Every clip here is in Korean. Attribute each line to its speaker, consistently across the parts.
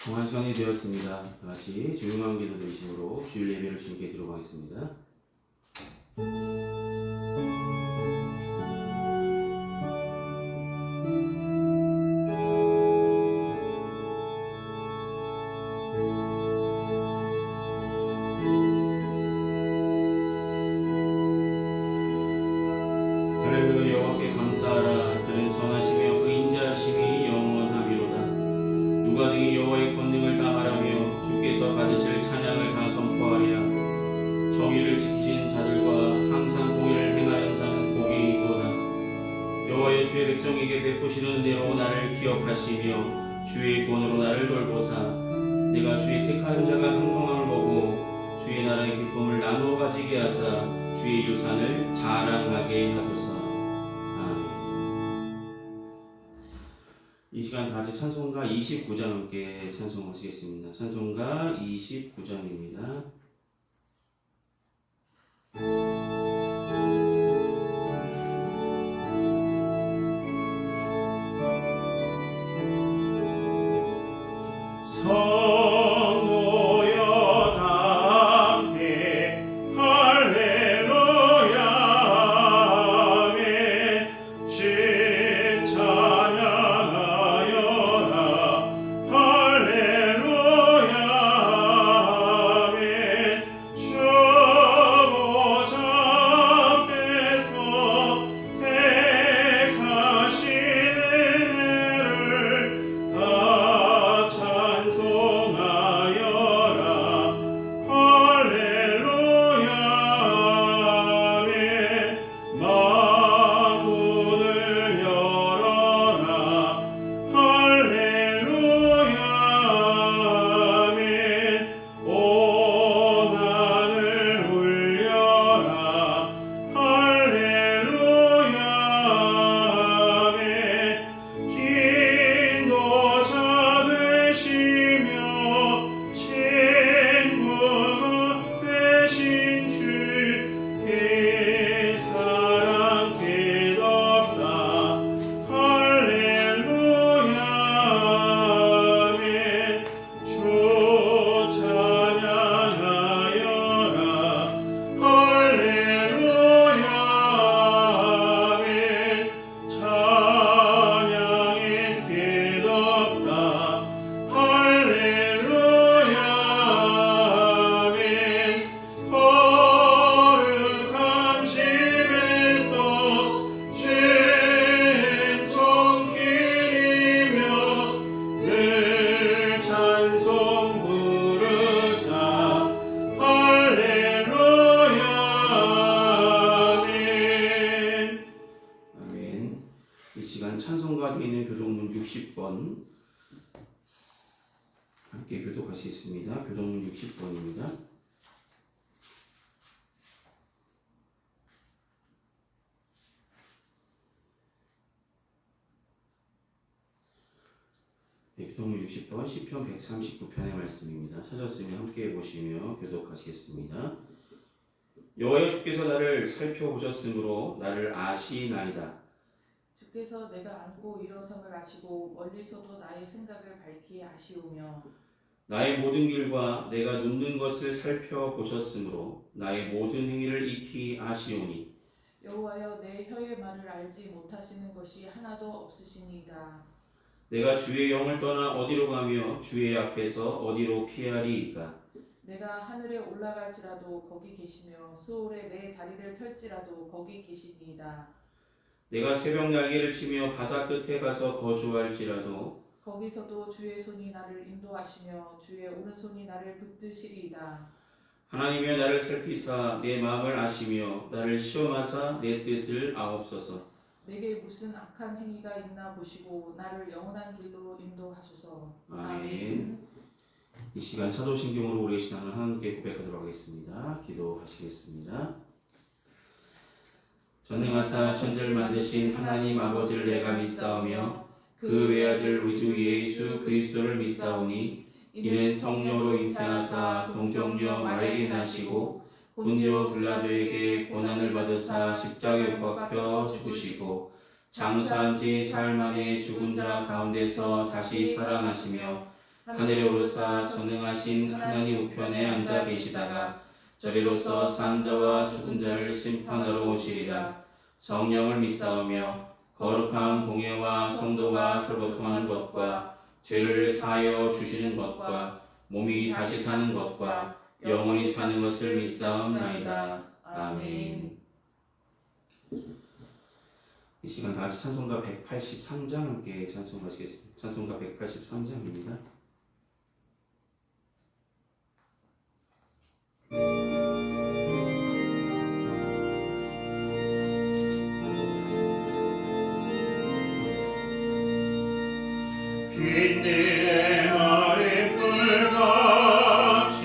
Speaker 1: 정한 시간이 되었습니다. 다같이 조용한 기도 드리심으로 주일 예배를 주님께 드리고 가겠습니다. 할렐루야. 여호와께 감사하라. 그는 선하시며 그 인자하심이 영원하미로다. 누가 등이 여호와의 권능을 다 말하며 주께서 받으실 찬양을 다 선포하랴. 정의를 지키신 자들과 항상 공의를 행하는 자는 복이 있도다. 여호와여, 주의 백성에게 베푸시는 은혜로 나를 기억하시며 주의 구원으로 나를 돌보사 내가 주의 택한 자가 형통함을 보고 주의 나라의 기쁨을 나누어 가지게 하사 주의 유산을 자랑하게 하소서. 아멘. 이 시간 다같이 찬송가 29장 함께 찬송하시겠습니다. 찬송가 29장입니다.
Speaker 2: 성도여 다 함께 할렐루야 아멘. 주의 찬양하여라 할렐루야 아멘. 주 보좌 앞에서 택하신 은혜를 다 찬송하여라 할렐루야 아멘. 마문을 열어라 할렐루야 아멘. 온 하늘 울려라 할렐루야 아멘. 인도자 되시며 친구가 되신 주의 사랑 끝없다 할렐루야 아멘. 주 찬양하여라 할렐루야 아멘. 찬양엔 끝없다 할렐루야 아멘. 거룩한 집에서 죄인 정길이며 늘 찬송 부르자 할렐루야 아멘.
Speaker 1: 아멘. 이 시간 찬송가 되어 있는 교독문 60번 함께 교독하시겠습니다. 교독문 60번입니다. 교독문 60번 시편 139편의 말씀입니다. 찾았으면 함께 보시며 교독하시겠습니다. 여호와여, 주께서 나를 살펴보셨으므로 나를 아시나이다.
Speaker 3: 주께서 내가 앉고 일어섬을 아시고 멀리서도 나의 생각을 밝히 아시오며
Speaker 1: 나의 모든 길과 내가 눕는 것을 살펴보셨으므로 나의 모든 행위를 익히 아시오니
Speaker 3: 여호와여, 내 혀의 말을 알지 못하시는 것이 하나도 없으시니이다.
Speaker 1: 내가 주의 영을 떠나 어디로 가며 주의 앞에서 어디로 피하리이까.
Speaker 3: 내가 하늘에 올라갈지라도 거기 계시며 수월에 내 자리를 펼지라도 거기 계시니이다.
Speaker 1: 내가 새벽 날개를 치며 바다 끝에 가서 거주할지라도
Speaker 3: 거기서도 주의 손이 나를 인도하시며 주의 오른손이 나를 붙드시리이다.
Speaker 1: 하나님이여, 나를 살피사 내 마음을 아시며 나를 시험하사 내 뜻을 아옵소서.
Speaker 3: 내게 무슨 악한 행위가 있나 보시고 나를 영원한 길로 인도하소서.
Speaker 1: 아멘. 이 시간 사도신경으로 우리의 신앙을 하나님께 고백하도록 하겠습니다. 기도하시겠습니다. 전능하사 천지를 만드신 하나님 아버지를 내가 믿사오며 그 외아들 우리 주 예수 그리스도를 믿사오니 이는 성령으로 잉태하사 동정녀 마리아에게 나시고 본디오 빌라도에게 고난을 받으사 십자가에 못 박혀 죽으시고 장사한 지 사흘 만에 죽은 자 가운데서 다시 살아나시며 하늘에 오르사 전능하신 하나님 우편에 앉아 계시다가 저리로서 산 자와 죽은 자를 심판하러 오시리라. 성령을 믿사오며 거룩한 공예와 성도가 서로 통하는 것과 죄를 사하여 주시는 것과 몸이 다시 사는 것과 영원히 사는 것을 믿사옵나이다. 아멘. 이 시간 다 같이 찬송가 183장 함께 찬송하시겠습니다. 찬송가 183장입니다.
Speaker 2: 빈들의 마른 불같이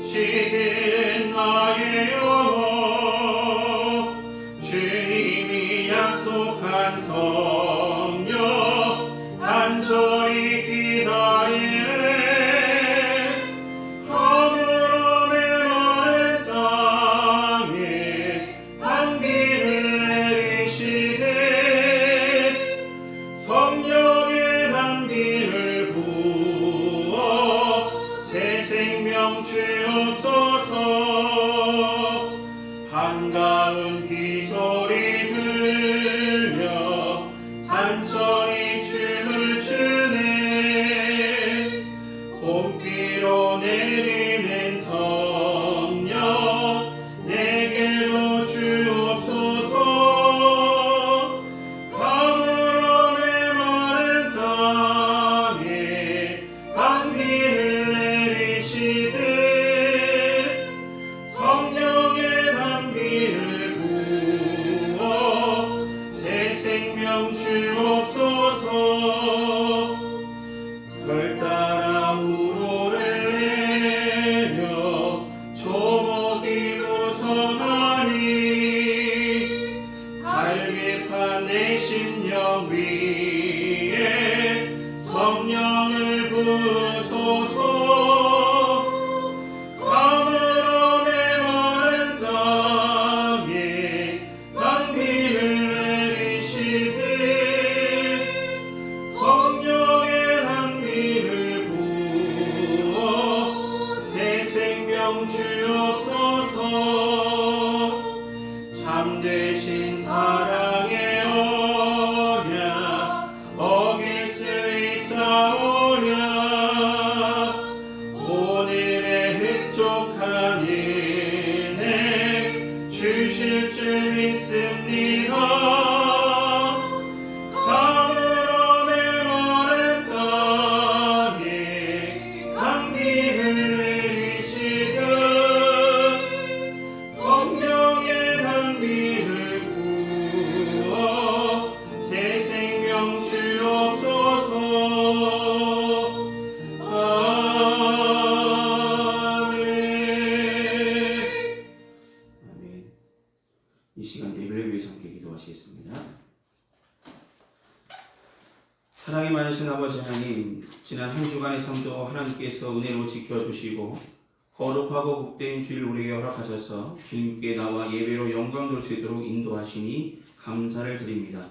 Speaker 2: 시든 나의 영혼 주님이 약속한 성령 간절히 기다리네 가물어 메마른 땅에 단비를 내리시되 성령의 단비를 부어 새 생명 주옵소서. 한가운 귀소리 들려 산천이 춤을 추네 봄비로 내리는 성령 내게로 주옵소서. 가물어 메마른 땅에 단비를 내리시되 성령의 단비를 부어 새 생명 주옵소서. 절 따라 우로를 내려 조목이 무성하니 갈급한 내 심령 위에 성령을 부으소서. 가물어 메마른 땅에 단비를 내리시되 성령의 단비를 부어 새 생명 주옵소서. 참되신 사랑의 언약 어길 수 있사오랴. 오늘의 흡족한 은혜 주실 줄 믿습니다. 가물어 메마른 땅에 단비를 내리시되 성령의 단비를 부어 새 생명 주옵소서. 아멘.
Speaker 1: 아멘. 이 시간 예배를 위해서 함께 기도하시겠습니다. 사랑이 많으신 아버지 하나님, 지난 한 주간의 삶도 하나님께서 은혜로 지켜주시고 거룩하고 복된 주일 우리에게 허락하셔서 주님께 나와 예배로 영광 돌 수 있도록 인도하시니 감사를 드립니다.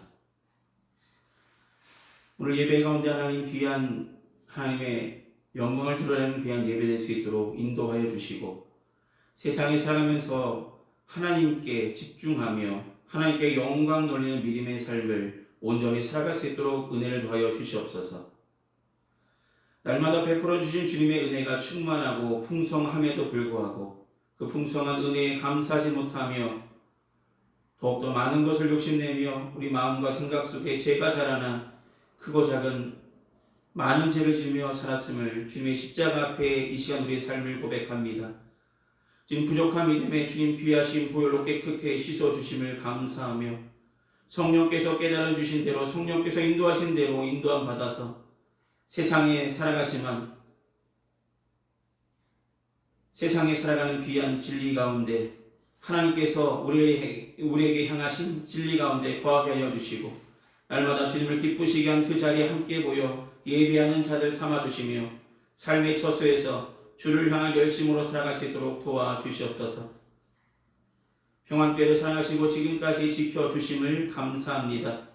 Speaker 1: 오늘 예배 가운데 하나님 귀한 하나님의 영광을 드러내는 귀한 예배 될 수 있도록 인도하여 주시고 세상에 살아가면서 하나님께 집중하며 하나님께 영광 돌리는 믿음의 삶을 온전히 살아갈 수 있도록 은혜를 더하여 주시옵소서. 날마다 베풀어 주신 주님의 은혜가 충만하고 풍성함에도 불구하고 그 풍성한 은혜에 감사하지 못하며 더욱더 많은 것을 욕심내며 우리 마음과 생각 속에 죄가 자라나 크고 작은 많은 죄를 지으며 살았음을 주님의 십자가 앞에 이 시간 우리의 삶을 고백합니다. 지금 부족한 믿음에 주님 귀하신 보혈로 깨끗게 씻어주심을 감사하며 성령께서 깨달아 주신 대로 성령께서 인도하신 대로 인도함 받아서 세상에 살아가지만 세상에 살아가는 귀한 진리 가운데 하나님께서 우리에게 향하신 진리 가운데 거하게 하여 주시고 날마다 주님을 기쁘시게 한 그 자리에 함께 모여 예배하는 자들 삼아주시며 삶의 처소에서 주를 향한 열심으로 살아갈 수 있도록 도와주시옵소서. 평안교회를 사랑하시고 지금까지 지켜주심을 감사합니다.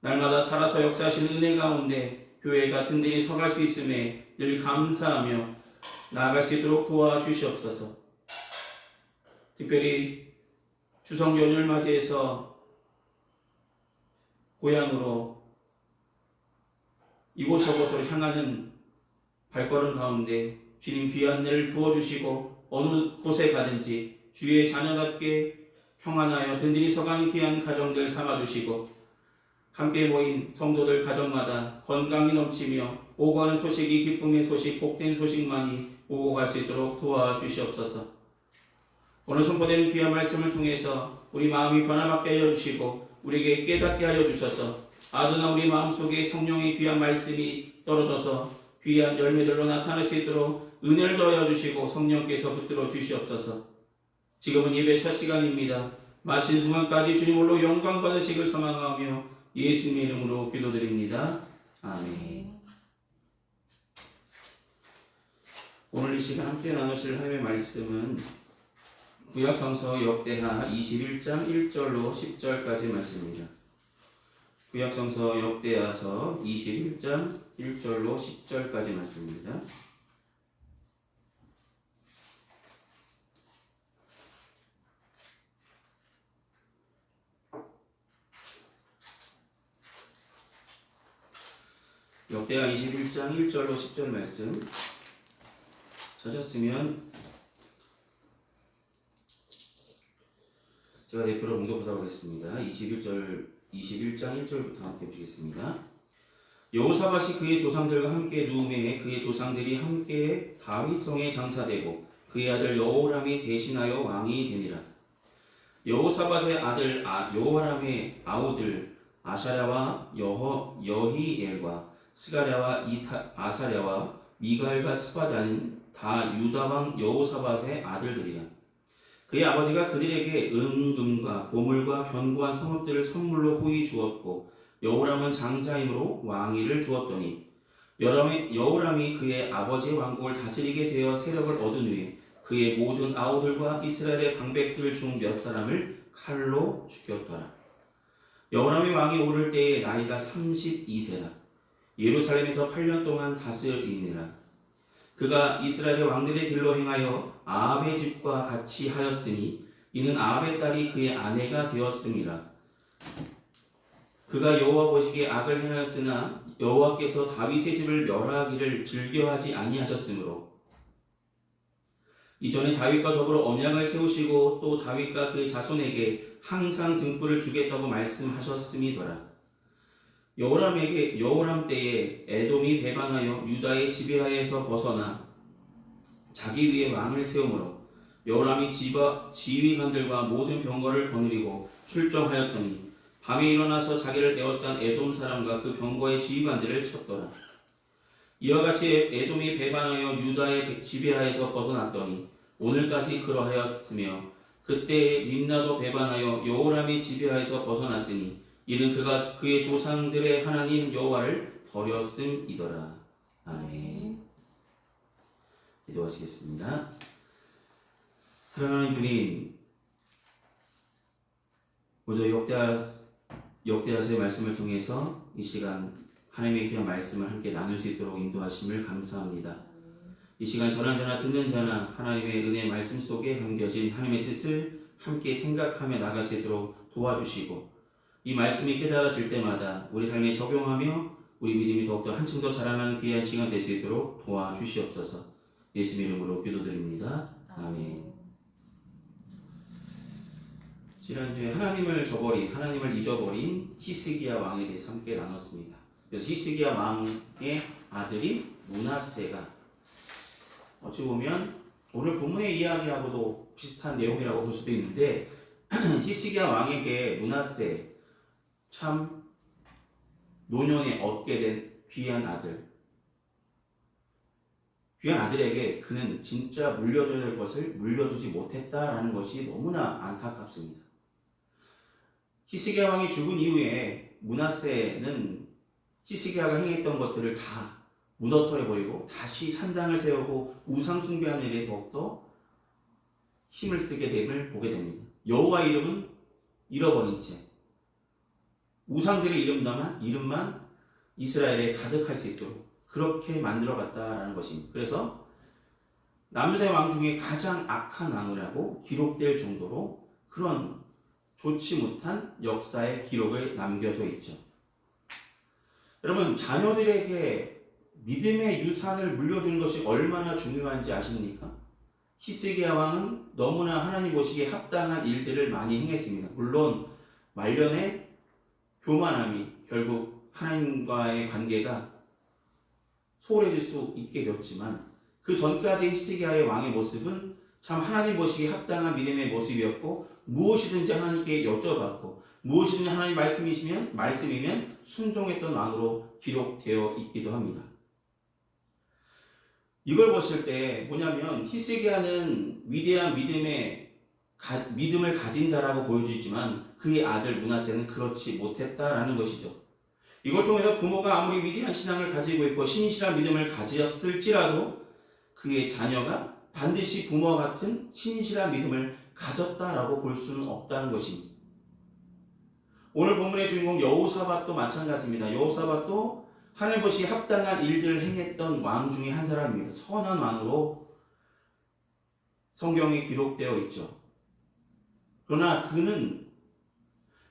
Speaker 1: 날마다 살아서 역사하시는 은혜 가운데 교회가 든든히 서갈 수 있음에 늘 감사하며 나아갈 수 있도록 도와주시옵소서. 특별히 추석 연휴를 맞이해서 고향으로 이곳저곳으로 향하는 발걸음 가운데 주님 귀한 은혜를 부어주시고 어느 곳에 가든지 주의 자녀답게 평안하여 든든히 서가는 귀한 가정들 삼아주시고 함께 모인 성도들 가정마다 건강이 넘치며 오고 가는 소식이 기쁨의 소식, 복된 소식만이 오고 갈 수 있도록 도와주시옵소서. 오늘 선포된 귀한 말씀을 통해서 우리 마음이 변화받게 하여 주시고 우리에게 깨닫게 하여 주셔서 아드나 우리 마음속에 성령의 귀한 말씀이 떨어져서 귀한 열매들로 나타날 수 있도록 은혜를 더하여 주시고 성령께서 붙들어 주시옵소서. 지금은 예배 첫 시간입니다. 마친 순간까지 주님 홀로 영광 받으시길 소망하며 예수님의 이름으로 기도드립니다. 아멘. 오늘 이 시간 함께 나누실 하나님의 말씀은 구약성서 역대하 21장 1절로 10절까지 말씀입니다. 구약성서 역대하서 21장 1절로 10절까지 말씀입니다. 역대하 21장 1절로 10절 말씀 찾았으면 제가 대표로 봉독하도록 하겠습니다. 21장 1절부터 함께 보시겠습니다. 여호사밧이 그의 조상들과 함께 누움에 그의 조상들이 함께 다윗성에 장사되고 그의 아들 여호람이 대신하여 왕이 되니라. 여호사밧의 아들 여호람의 아우들 아샤랴와 여히엘과 스가랴와 아사랴와 미가엘과 스바다는 다 유다왕 여호사밧의 아들들이라. 그의 아버지가 그들에게 은금과 보물과 견고한 성읍들을 선물로 후히 주었고 여호람은 장자임으로 왕위를 주었더니 여호람이 그의 아버지의 왕국을 다스리게 되어 세력을 얻은 후에 그의 모든 아우들과 이스라엘의 방백들 중 몇 사람을 칼로 죽였더라. 여호람이 왕이 오를 때에 나이가 32세라. 예루살렘에서 8년 동안 다스리니라. 그가 이스라엘의 왕들의 길로 행하여 아합의 집과 같이 하였으니 이는 아합의 딸이 그의 아내가 되었음이라. 그가 여호와 보시기에 악을 행하였으나 여호와께서 다윗의 집을 멸하기를 즐겨하지 아니하셨으므로 이전에 다윗과 더불어 언약을 세우시고 또 다윗과 그의 자손에게 항상 등불을 주겠다고 말씀하셨음이더라. 여호람 때에 에돔이 배반하여 유다의 지배하에서 벗어나 자기 위에 왕을 세우므로 여호람이 지휘관들과 모든 병거를 거느리고 출정하였더니 밤에 일어나서 자기를 에워싼 에돔 사람과 그 병거의 지휘관들을 쳤더라. 이와 같이 에돔이 배반하여 유다의 지배하에서 벗어났더니 오늘까지 그러하였으며 그때 림나도 배반하여 여호람의 지배하에서 벗어났으니 이는 그가 그의 조상들의 하나님 여호와를 버렸음이더라. 아멘. 기도하시겠습니다. 사랑하는 주님, 오늘도 역대하서의 말씀을 통해서 이 시간 하나님의 귀한 말씀을 함께 나눌 수 있도록 인도하심을 감사합니다. 이 시간 전하자나 듣는 자나 하나님의 은혜의 말씀 속에 담겨진 하나님의 뜻을 함께 생각하며 나갈 수 있도록 도와주시고 이 말씀이 깨달아질 때마다 우리 삶에 적용하며 우리 믿음이 더욱더 한층 더 자라나는 귀한 시간 될 수 있도록 도와주시옵소서. 예수님 이름으로 기도드립니다. 아멘. 지난주에 하나님을 잊어버린 히스기야 왕에 대해서 함께 나눴습니다. 그래서 히스기야 왕의 아들이 므낫세가 어찌 보면 오늘 본문의 이야기하고도 비슷한 내용이라고 볼 수도 있는데 히스기야 왕에게 므낫세 참 노년에 얻게 된 귀한 아들에게 그는 진짜 물려줘야 될 것을 물려주지 못했다라는 것이 너무나 안타깝습니다. 히스기야 왕이 죽은 이후에 므낫세는 히스기야가 행했던 것들을 다 무너뜨려버리고 다시 산당을 세우고 우상 숭배하는 일에 더욱더 힘을 쓰게 됨을 보게 됩니다. 여호와 이름은 잃어버린 채 우상들의 이름만 이스라엘에 가득할 수 있도록 그렇게 만들어갔다라는 것입니다. 그래서 남유다의 왕 중에 가장 악한 왕이라고 기록될 정도로 그런 좋지 못한 역사의 기록을 남겨져 있죠. 여러분, 자녀들에게 믿음의 유산을 물려주는 것이 얼마나 중요한지 아십니까? 히스기야 왕은 너무나 하나님 보시기에 합당한 일들을 많이 행했습니다. 물론 말년에 교만함이 결국 하나님과의 관계가 소홀해질 수 있게 되었지만 그 전까지 히스기야의 왕의 모습은 참 하나님 보시기에 합당한 믿음의 모습이었고 무엇이든지 하나님께 여쭤봤고 무엇이든지 하나님 말씀이면 순종했던 왕으로 기록되어 있기도 합니다. 이걸 보실 때 뭐냐면 히스기야는 위대한 믿음을 가진 자라고 보여주지만 그의 아들 므낫세는 그렇지 못했다라는 것이죠. 이걸 통해서 부모가 아무리 위대한 신앙을 가지고 있고 신실한 믿음을 가졌을지라도 그의 자녀가 반드시 부모와 같은 신실한 믿음을 가졌다라고 볼 수는 없다는 것입니다. 오늘 본문의 주인공 여호사밧도 마찬가지입니다. 여호사밧도 하늘 보시기에 합당한 일들을 행했던 왕 중에 한 사람입니다. 선한 왕으로 성경에 기록되어 있죠. 그러나 그는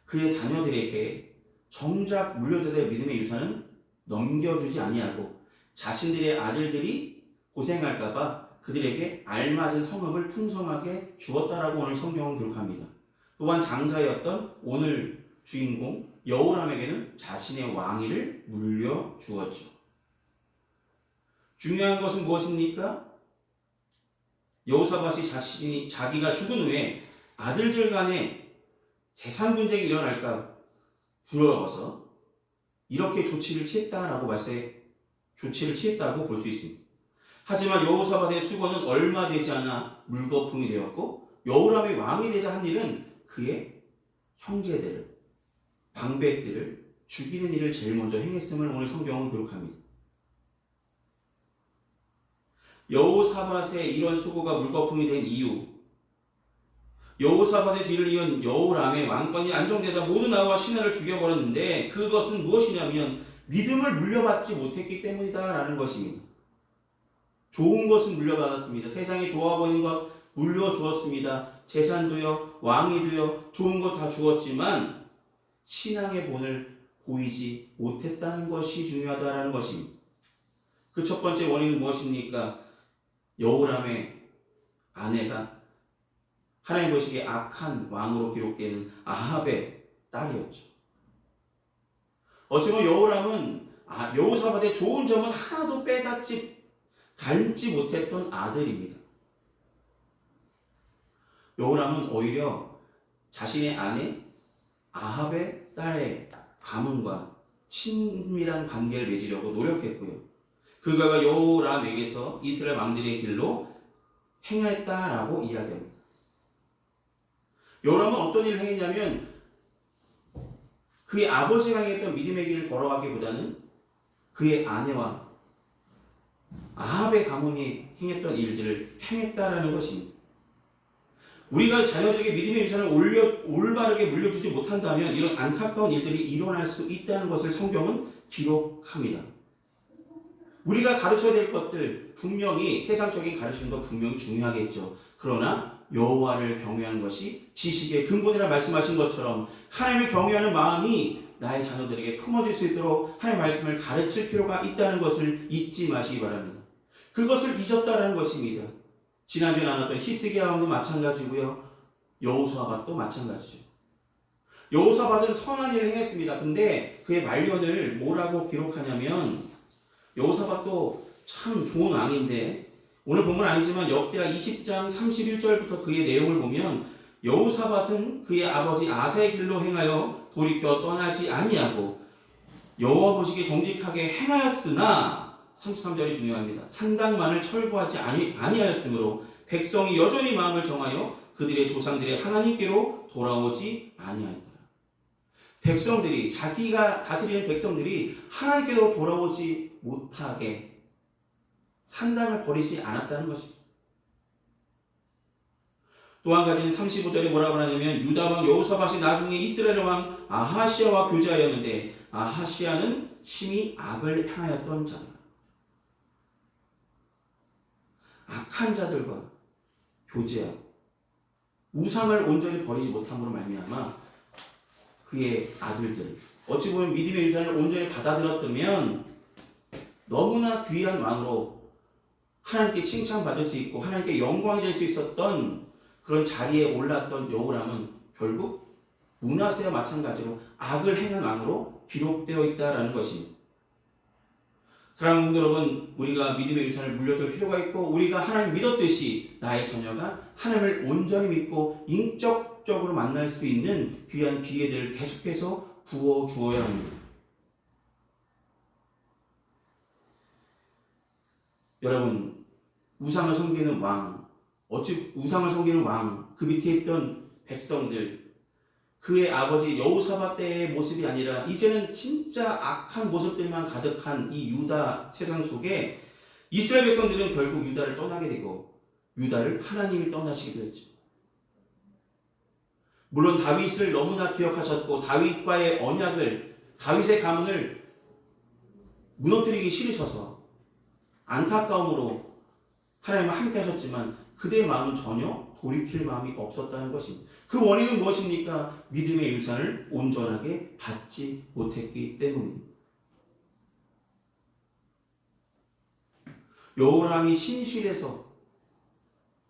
Speaker 1: 그의 자녀들에게 정작 물려줘야 될 믿음의 유산은 넘겨주지 아니하고 자신들의 아들들이 고생할까봐 그들에게 알맞은 성읍을 풍성하게 주었다라고 오늘 성경은 기록합니다. 또한 장자였던 오늘 주인공 여호람에게는 자신의 왕위를 물려주었죠. 중요한 것은 무엇입니까? 여호사밧이 자기가 죽은 후에 아들들 간에 재산 분쟁이 일어날까 두려워서 이렇게 조치를 취했다고 볼 수 있습니다. 하지만 여호사밧의 수고는 얼마 되지 않아 물거품이 되었고 여호람이 왕이 되자 한 일은 그의 형제들을 방백들을 죽이는 일을 제일 먼저 행했음을 오늘 성경은 기록합니다. 여호사밧의 이런 수고가 물거품이 된 이유, 여호사밧의 뒤를 이은 여호람의 왕권이 안정되다 모든 나라와 신하를 죽여버렸는데 그것은 무엇이냐면 믿음을 물려받지 못했기 때문이다라는 것입니다. 좋은 것은 물려받았습니다. 세상에 좋아 보이는 것 물려주었습니다. 재산도요, 왕위도요, 좋은 것 다 주었지만 신앙의 본을 보이지 못했다는 것이 중요하다는 것입니다. 그 첫 번째 원인은 무엇입니까? 여호람의 아내가 하나님 보시기에 악한 왕으로 기록되는 아합의 딸이었죠. 어찌 보면 여호람은 여호사밧의 좋은 점은 하나도 닮지 못했던 아들입니다. 여호람은 오히려 자신의 아내 아합의 딸의 가문과 친밀한 관계를 맺으려고 노력했고요. 그가 여호람에게서 이스라엘 왕들의 길로 행했다라고 이야기합니다. 여호람은 어떤 일을 행했냐면 그의 아버지가 행했던 믿음의 길을 걸어가기보다는 그의 아내와 아합의 가문이 행했던 일들을 행했다라는 것입니다. 우리가 자녀들에게 믿음의 유산을 올바르게 물려주지 못한다면 이런 안타까운 일들이 일어날 수 있다는 것을 성경은 기록합니다. 우리가 가르쳐야 될 것들 분명히 세상적인 가르침도 분명히 중요하겠죠. 그러나 여호와를 경외하는 것이 지식의 근본이라 말씀하신 것처럼 하나님을 경외하는 마음이 나의 자녀들에게 품어질 수 있도록 하나님의 말씀을 가르칠 필요가 있다는 것을 잊지 마시기 바랍니다. 그것을 잊었다라는 것입니다. 지난주에 나눴던 히스기야 왕도 마찬가지고요. 여호사밧도 마찬가지죠. 여호사밧은 선한 일을 행했습니다. 근데 그의 말년을 뭐라고 기록하냐면 여호사밧도 참 좋은 왕인데 오늘 본문 아니지만 역대하 20장 31절부터 그의 내용을 보면 여호사밧은 그의 아버지 아사의 길로 행하여 돌이켜 떠나지 아니하고 여호와 보시기에 정직하게 행하였으나 33절이 중요합니다. 산당만을 철거하지 아니하였으므로 백성이 여전히 마음을 정하여 그들의 조상들의 하나님께로 돌아오지 아니하였더라. 백성들이 자기가 다스리는 백성들이 하나님께로 돌아오지 못하게 산당을 버리지 않았다는 것입니다. 또 한 가지는 35절에 뭐라고 하냐면 유다 왕 여호사밧이 나중에 이스라엘 왕 아하시아와 교제하였는데 아하시아는 심히 악을 행하였던 자들, 악한 자들과 교제하고 우상을 온전히 버리지 못함으로 말미암아 그의 아들들, 어찌 보면 믿음의 유산을 온전히 받아들였다면 너무나 귀한 왕으로 하나님께 칭찬받을 수 있고 하나님께 영광이 될 수 있었던 그런 자리에 올랐던 여호람은 결국 므낫세와 마찬가지로 악을 행한 왕으로 기록되어 있다라는 것입니다. 사랑하는 성도 여러분, 우리가 믿음의 유산을 물려줄 필요가 있고 우리가 하나님 믿었듯이 나의 자녀가 하나님을 온전히 믿고 인격적으로 만날 수 있는 귀한 기회들을 계속해서 부어주어야 합니다. 여러분, 우상을 섬기는 왕, 우상을 섬기는 왕, 그 밑에 있던 백성들, 그의 아버지 여호사밧 때의 모습이 아니라 이제는 진짜 악한 모습들만 가득한 이 유다 세상 속에 이스라엘 백성들은 결국 유다를 떠나게 되고 유다를 하나님이 떠나시기도 했죠. 물론 다윗을 너무나 기억하셨고 다윗과의 언약을, 다윗의 가문을 무너뜨리기 싫으셔서 안타까움으로 하나님과 함께 하셨지만 그들의 마음은 전혀 돌이킬 마음이 없었다는 것입니다. 그 원인은 무엇입니까? 믿음의 유산을 온전하게 받지 못했기 때문입니다. 여호람이 신실해서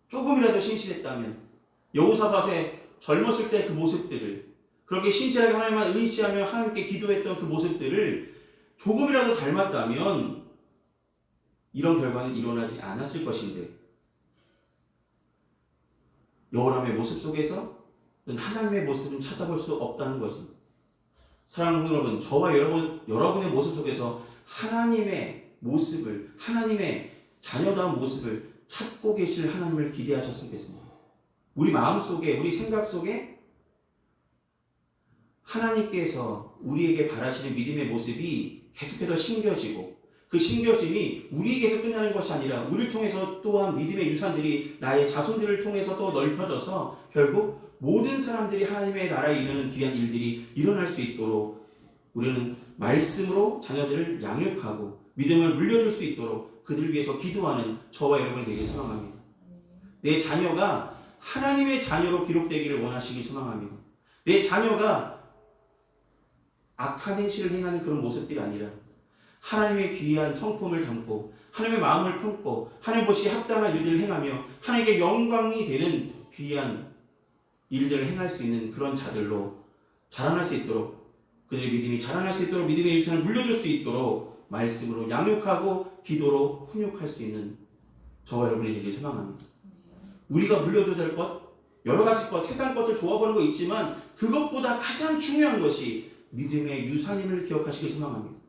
Speaker 1: 조금이라도 신실했다면 여호사밧의 젊었을 때 그 모습들을, 그렇게 신실하게 하나님만 의지하며 하나님께 기도했던 그 모습들을 조금이라도 닮았다면 이런 결과는 일어나지 않았을 것인데 여호람의 모습 속에서 하나님의 모습은 찾아볼 수 없다는 것입니다. 사랑하는 여러분, 저와 여러분의 모습 속에서 하나님의 모습을, 하나님의 자녀다운 모습을 찾고 계실 하나님을 기대하셨으면 좋겠습니다. 우리 마음 속에, 우리 생각 속에 하나님께서 우리에게 바라시는 믿음의 모습이 계속해서 심겨지고 그 심겨짐이 우리에게서 끝나는 것이 아니라 우리를 통해서 또한 믿음의 유산들이 나의 자손들을 통해서 또 넓혀져서 결국 모든 사람들이 하나님의 나라에 이르는 귀한 일들이 일어날 수 있도록 우리는 말씀으로 자녀들을 양육하고 믿음을 물려줄 수 있도록 그들을 위해서 기도하는 저와 여러분이 되길 소망합니다. 내 자녀가 하나님의 자녀로 기록되기를 원하시길 소망합니다. 내 자녀가 악한 행실을 행하는 그런 모습들이 아니라 하나님의 귀한 성품을 담고 하나님의 마음을 품고 하나님 보시기에 합당한 일들을 행하며 하나님께 영광이 되는 귀한 일들을 행할 수 있는 그런 자들로 자라날 수 있도록, 그들의 믿음이 자라날 수 있도록 믿음의 유산을 물려줄 수 있도록 말씀으로 양육하고 기도로 훈육할 수 있는 저와 여러분이 되길 소망합니다. 우리가 물려줘야 될 것, 여러 가지 것, 세상 것들 좋아보는 거 있지만 그것보다 가장 중요한 것이 믿음의 유산임을 기억하시길 소망합니다.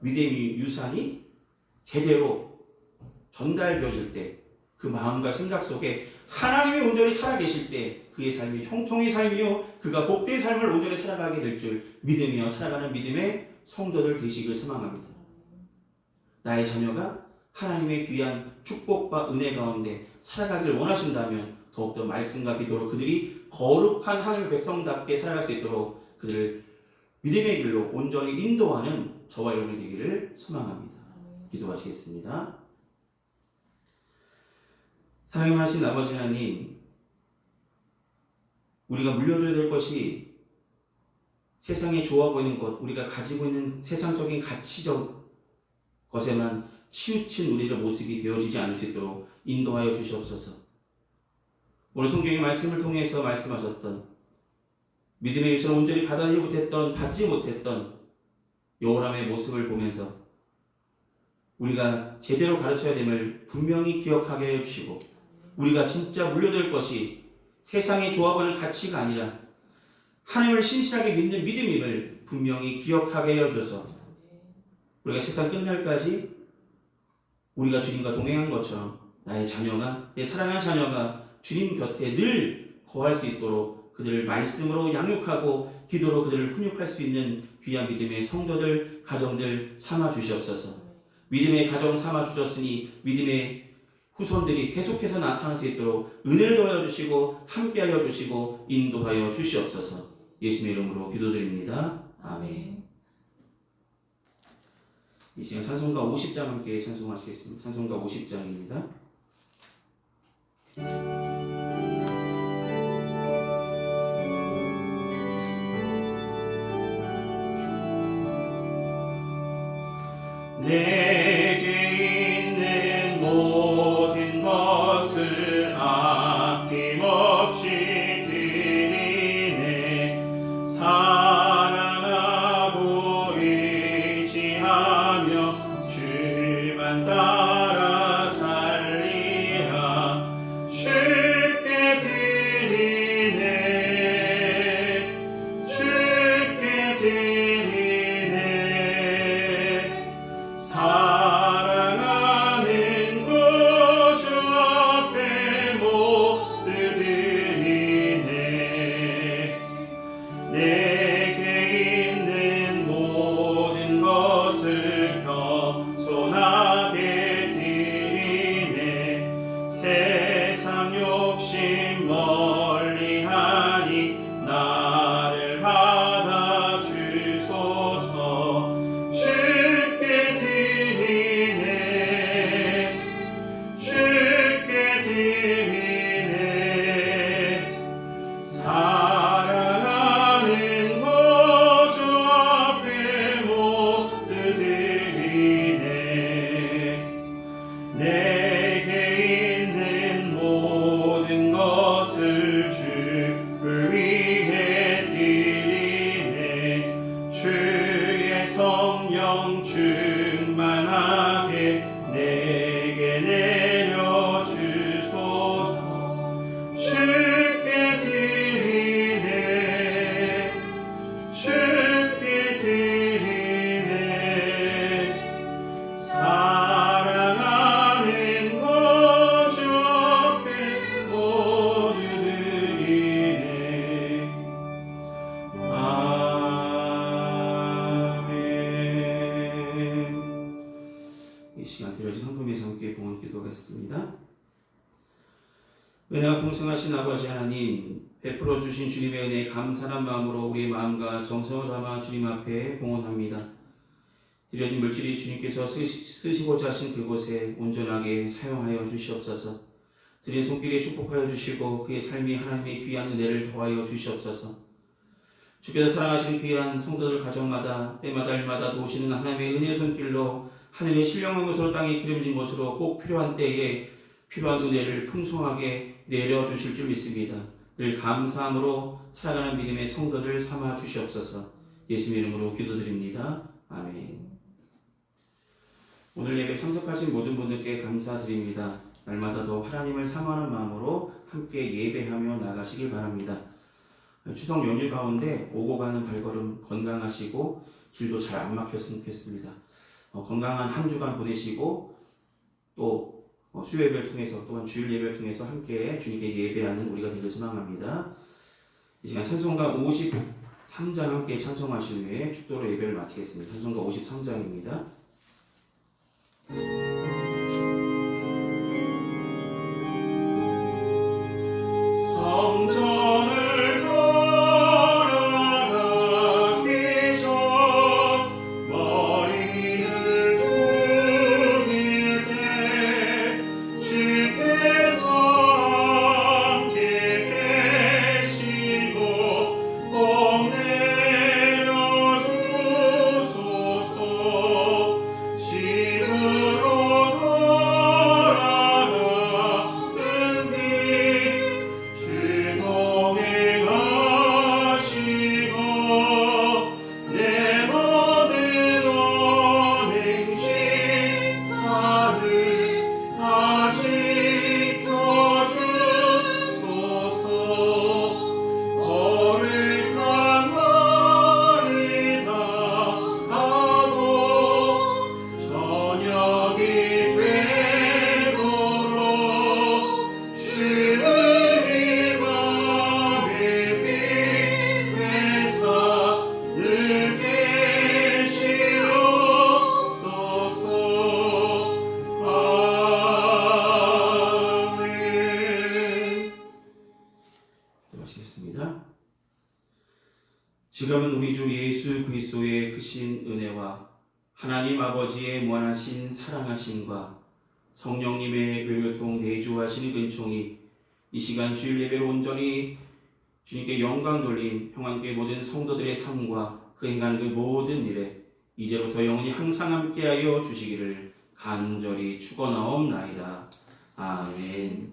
Speaker 1: 믿음의 유산이 제대로 전달되어질 때 그 마음과 생각 속에 하나님이 온전히 살아계실 때 그의 삶이 형통의 삶이요 그가 복된 삶을 온전히 살아가게 될 줄 믿으며 살아가는 믿음의 성도들 되시길 소망합니다. 나의 자녀가 하나님의 귀한 축복과 은혜 가운데 살아가길 원하신다면 더욱더 말씀과 기도로 그들이 거룩한 하나님의 백성답게 살아갈 수 있도록 그들을 믿음의 길로 온전히 인도하는 저와 여러분이 되기를 소망합니다. 기도하시겠습니다. 사랑의 많으신 아버지 하나님, 우리가 물려줘야 될 것이 세상에 좋아 보이는 것, 우리가 가지고 있는 세상적인 가치적 것에만 치우친 우리의 모습이 되어지지 않을 수 있도록 인도하여 주시옵소서. 오늘 성경의 말씀을 통해서 말씀하셨던 믿음의 유산을 온전히 받지 못했던 여호람의 모습을 보면서 우리가 제대로 가르쳐야 됨을 분명히 기억하게 해주시고, 우리가 진짜 물려줄 것이 세상에 좋아 보이는 가치가 아니라 하나님을 신실하게 믿는 믿음임을 분명히 기억하게 해주셔서 우리가 세상 끝날까지 우리가 주님과 동행한 것처럼 나의 자녀가, 내 사랑하는 자녀가 주님 곁에 늘 거할 수 있도록 그들을 말씀으로 양육하고 기도로 그들을 훈육할 수 있는 귀한 믿음의 성도들, 가정들 삼아 주시옵소서. 믿음의 가정 삼아 주셨으니 믿음의 후손들이 계속해서 나타날 수 있도록 은혜를 더하여 주시고 함께하여 주시고 인도하여 주시옵소서. 예수님의 이름으로 기도드립니다. 아멘. 이 시간 찬송가 50장 함께 찬송하시겠습니다. 찬송가 50장입니다.
Speaker 2: 내게 있는 모든 것을 아낌없이 드리네. 사랑하고 의지하며 주만 따라 살리라. 주께 드리네. 주께 드리네. 사랑하는 구주 앞에 모두 드리네. 내게 있는 모든 것을 겸손하게 드리네. 세상 욕심 멀리하니 나를 받아 주소서. 주께 드리네. 주께 드리네. 사랑하는 구주 앞에 모두 드리네. 내게 있는 모든 것을 주를 위해 드리네. 주의 성령 충만하게 내게 내려 주소서. 주께 드리네. 주께 드리네. 사랑하는 구주 앞에 모두 드리네. 아멘. 이 시간 드려진 헌금에서 함께 봉헌 기도하겠습니다. 은혜가 풍성하신 아버지 하나님, 베풀어 주신 주님의 은혜에 감사한 마음으로 우리의 마음과 정성을 담아 주님 앞에 봉헌합니다. 드려진 물질이 주님께서 쓰시고자 하신 그곳에 온전하게 사용하여 주시옵소서. 드린 손길에 축복하여 주시고 그의 삶이 하나님의 귀한 은혜를 더하여 주시옵소서. 주께서 사랑하시는 귀한 성도들 가정마다 때마다 일마다 도우시는 하나님의 은혜의 손길로 하늘의 신령한 곳으로 땅에 기름진 곳으로 꼭 필요한 때에 필요한 은혜를 풍성하게 내려주실 줄 믿습니다. 늘 감사함으로 살아가는 믿음의 성도들 삼아 주시옵소서. 예수님 이름으로 기도드립니다. 아멘. 오늘 예배 참석하신 모든 분들께 감사드립니다. 날마다 더 하나님을 사모하는 마음으로 함께 예배하며 나가시길 바랍니다. 추석 연휴 가운데 오고 가는 발걸음 건강하시고 길도 잘 안 막혔으면 좋겠습니다. 건강한 한 주간 보내시고 또 수요 예배를 통해서 또한 주일 예배를 통해서 함께 주님께 예배하는 우리가 되길 소망합니다. 이 시간 찬송가 53장 함께 찬송하신 후에 축도로 예배를 마치겠습니다. 찬송가 53장입니다. 성전을 걸어가기 전 머리를 숙일 때 주께서 함께 계시고 복 내려 주소서. 집으로 돌아가는 길 주 동행하시고 내 모든 언행 식사를 다 지켜주소서. 거룩한 말을 다 하고 저녁이 되도록 주의 맘에 빛 되사 늘 계시옵소서. 아멘.
Speaker 1: 기도하시겠습니다. 지금은 우리 주 예수 그리스도의 크신 은혜와
Speaker 2: 하나님 아버지의 무한하신 사랑하심과 성령님의 묘교통 대주하시는 은총이 이 시간 주일 예배로 온전히 주님께 영광 돌린 평안교회 모든 성도들의 삶과 그 행하는 그 모든 일에 이제부터 영원히 항상 함께하여 주시기를 간절히 축원하옵나이다. 아멘.